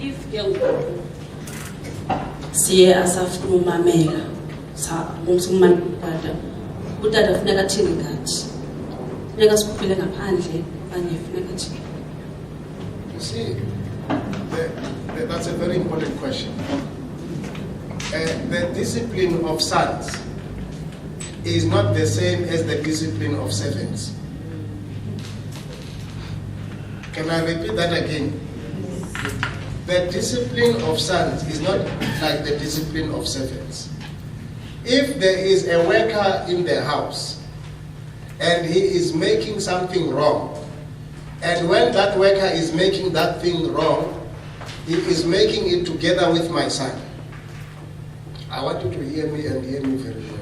if siye asafuna umamela umsumana utata funeka athini ngathi funeka sikhuphile ngaphandle okanye funeka athini. You see, that's a very important question. The discipline of sons is not the same as the discipline of servants. Can I repeat that again? The discipline of sons is not like the discipline of servants. If there is a worker in the house and he is making something wrong, and when that worker is making that thing wrong, he is making it together with my son. I want you to hear me and hear me very well.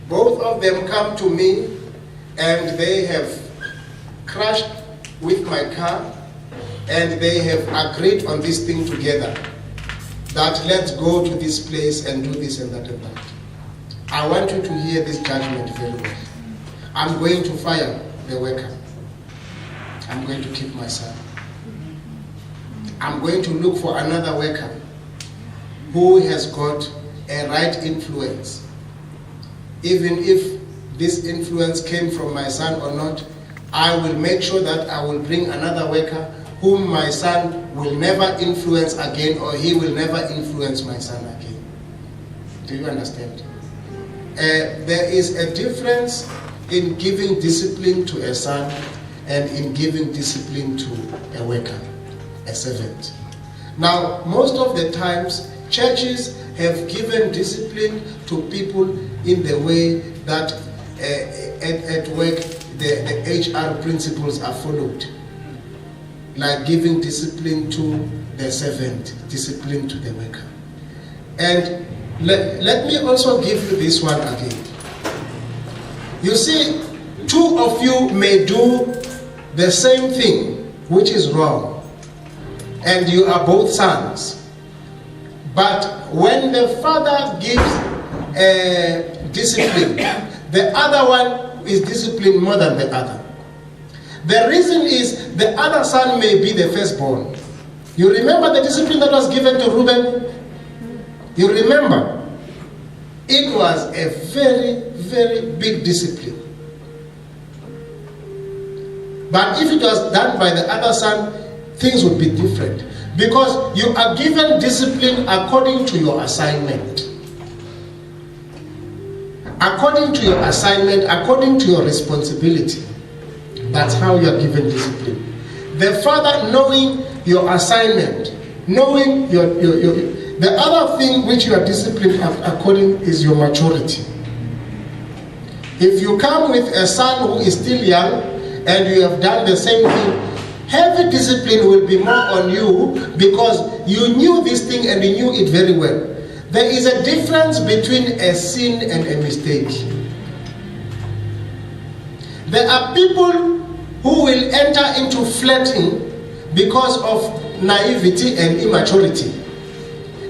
Both of them come to me and they have crashed with my car and they have agreed on this thing together, that let's go to this place and do this and that and that. I want you to hear this judgment very well. I'm going to fire the worker. I'm going to keep my son. I'm going to look for another worker who has got a right influence. Even if this influence came from my son or not, I will make sure that I will bring another worker whom my son will never influence again, or he will never influence my son again. Do you understand? There is a difference in giving discipline to a son and in giving discipline to a worker, a servant. Now, most of the times, churches have given discipline to people in the way that at work the HR principles are followed. Like giving discipline to the servant, discipline to the worker. And let me also give you this one again. You see, two of you may do the same thing, which is wrong, and you are both sons. But when the father gives discipline, the other one is disciplined more than the other. The reason is the other son may be the firstborn. You remember the discipline that was given to Reuben? You remember? It was a very, very big discipline. But if it was done by the other son, things would be different. Because you are given discipline according to your assignment. According to your assignment, according to your responsibility. That's how you are given discipline. The father, knowing your assignment, knowing the other thing which you are disciplined according is your maturity. If you come with a son who is still young and you have done the same thing, heavy discipline will be more on you because you knew this thing and you knew it very well. There is a difference between a sin and a mistake. There are people who will enter into flirting because of naivety and immaturity.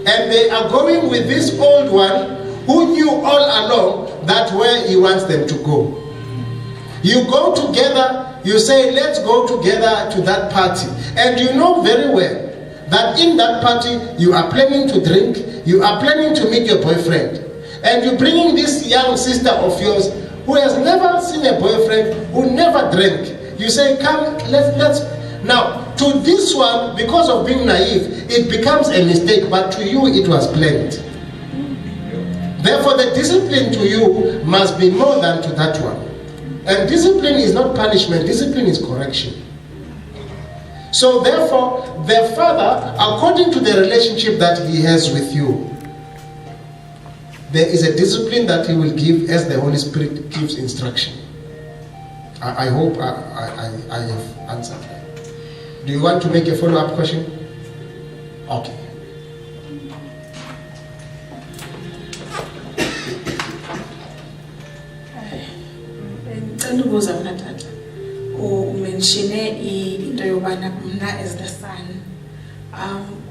And they are going with this old one who knew all along that where he wants them to go. You go together, you say, let's go together to that party. And you know very well that in that party, you are planning to drink, you are planning to meet your boyfriend. And you're bringing this young sister of yours who has never seen a boyfriend, who never drank. You say, come, let's. Now, to this one, because of being naive, it becomes a mistake, but to you, it was planned. Therefore, the discipline to you must be more than to that one. And discipline is not punishment, discipline is correction. So therefore, the father, according to the relationship that he has with you, there is a discipline that he will give as the Holy Spirit gives instruction. I hope I have answered that. Do you want to make a follow-up question? Okay. Ngibuza mina tata. Umenshine into yobana mna as the son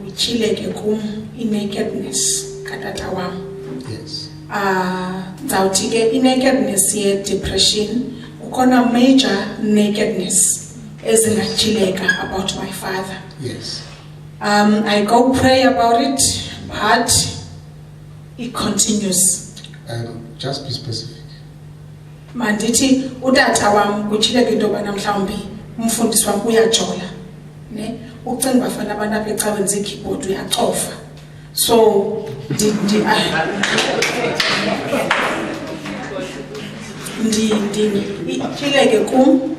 uchileke kum inakedness katata wam. Yes. Ndawuthi ke i-nakedness ye-depression, ukhona major nakedness ezingajileka about my father. Yes. I go pray about it, but it continues. Just be specific. Mandithi utata wam kujileka into yobana mhlawumbi umfundisi wam uyajola, ne? Ucinga bafana abantu apha ecaweni ze-keyboard uyacofa. So ijileke kum.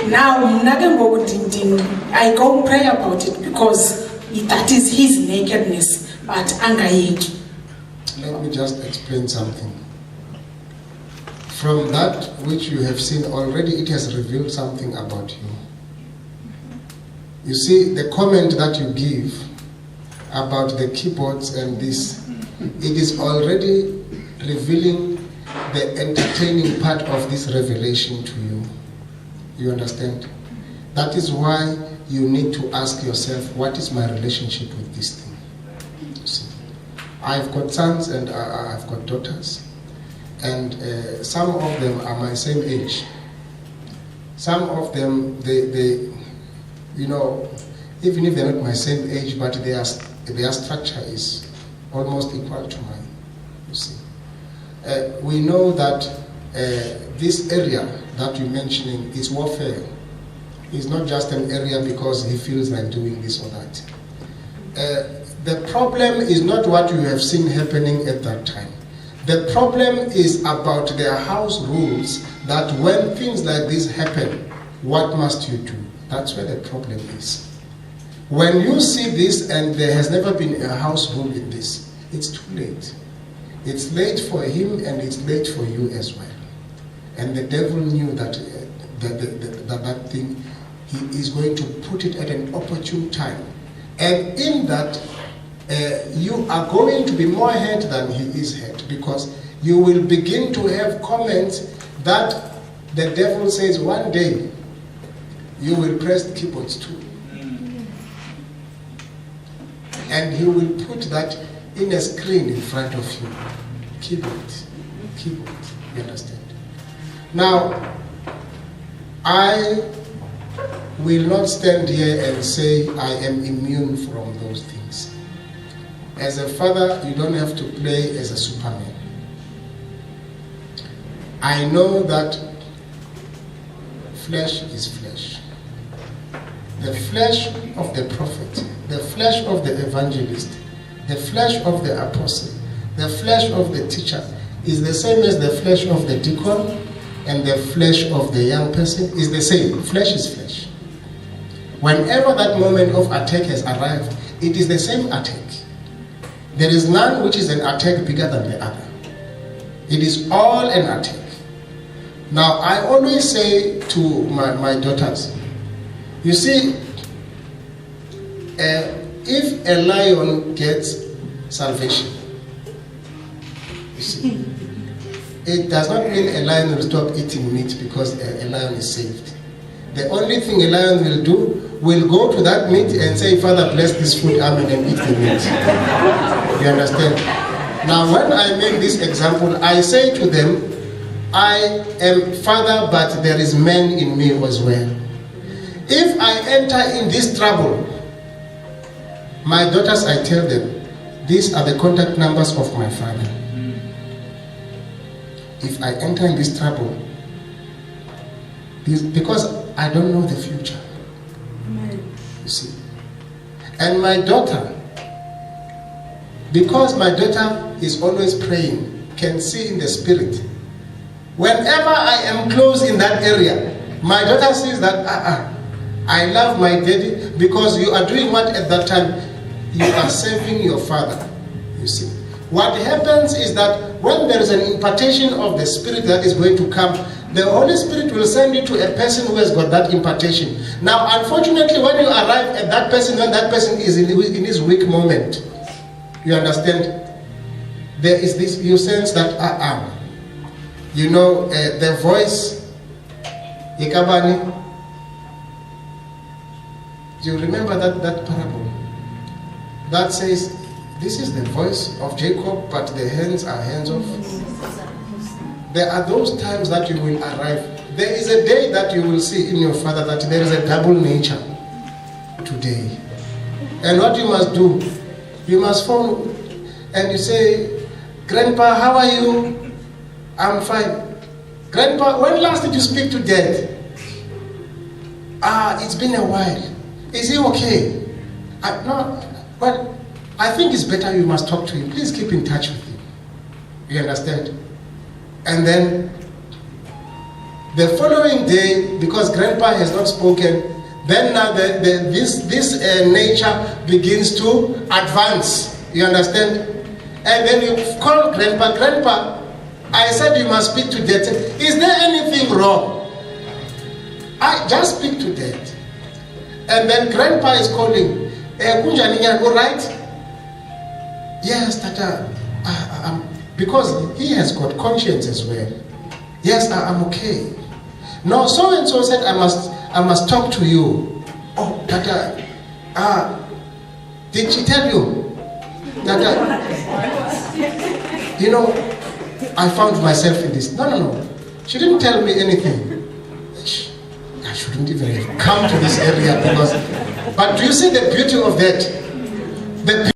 Now mna ke ngoku I go pray about it because that is his nakedness, but angayeki. Let me just explain something. From that which you have seen already, it has revealed something about you. You see, the comment that you give about the keyboards and this, it is already revealing the entertaining part of this revelation to you. You understand? That is why you need to ask yourself, what is my relationship with this thing? You see, I've got sons and I've got daughters. And some of them are my same age. Some of them, they you know, even if they're not my same age, but their structure is almost equal to mine. You see, we know that this area that you're mentioning is warfare. It's not just an area because he feels like doing this or that. The problem is not what you have seen happening at that time. The problem is about their house rules, that when things like this happen, what must you do? That's where the problem is. When you see this and there has never been a house rule in this, it's too late. It's late for him and it's late for you as well. And the devil knew that that thing, he is going to put it at an opportune time. And in that, you are going to be more hurt than he is hurt, because you will begin to have comments that the devil says one day you will press the keyboards too. And he will put that in a screen in front of you. Keyboard, you understand? Now, I will not stand here and say I am immune from those things. As a father, you don't have to play as a Superman. I know that flesh is flesh. The flesh of the prophet, the flesh of the evangelist, the flesh of the apostle, the flesh of the teacher is the same as the flesh of the deacon, and the flesh of the young person is the same. Flesh is flesh. Whenever that moment of attack has arrived, it is the same attack. There is none which is an attack bigger than the other. It is all an attack. Now, I always say to my daughters, you see, if a lion gets salvation, you see, it does not mean a lion will stop eating meat because a lion is saved. The only thing a lion will do, will go to that meat and say, Father, bless this food, amen, and eat the meat. You understand? Now, when I make this example, I say to them, I am father, but there is man in me as well. If I enter in this trouble, my daughters, I tell them, these are the contact numbers of my father. If I enter in this trouble, because I don't know the future. Amen. You see. And my daughter, because my daughter is always praying, can see in the spirit. Whenever I am close in that area, my daughter says that, I love my daddy, because you are doing what at that time? You are serving your father. You see. What happens is that when there is an impartation of the Spirit that is going to come, the Holy Spirit will send you to a person who has got that impartation. Now, unfortunately, when you arrive at that person, when that person is in his weak moment, you understand, there is this, you sense that, you know, the voice, Ikabani, do you remember that parable? That says, this is the voice of Jacob, but the hands are hands of. There are those times that you will arrive. There is a day that you will see in your father that there is a double nature today. And what you must do, you must phone and you say, Grandpa, how are you? I'm fine. Grandpa, when last did you speak to Dad? It's been a while. Is he okay? No, but I think it's better you must talk to him. Please keep in touch with him. You understand? And then the following day, because Grandpa has not spoken, then now this nature begins to advance. You understand? And then you call Grandpa. Grandpa, I said you must speak to Dad. Is there anything wrong? I just speak to Dad. And then Grandpa is calling. Kunjani, all right? Yes, Tata. Because he has got conscience as well. Yes, I'm okay. No, so and so said I must talk to you. Oh, Tata. Did she tell you? Tata. You know, I found myself in this. No. She didn't tell me anything. I shouldn't even have come to this area because. But do you see the beauty of that?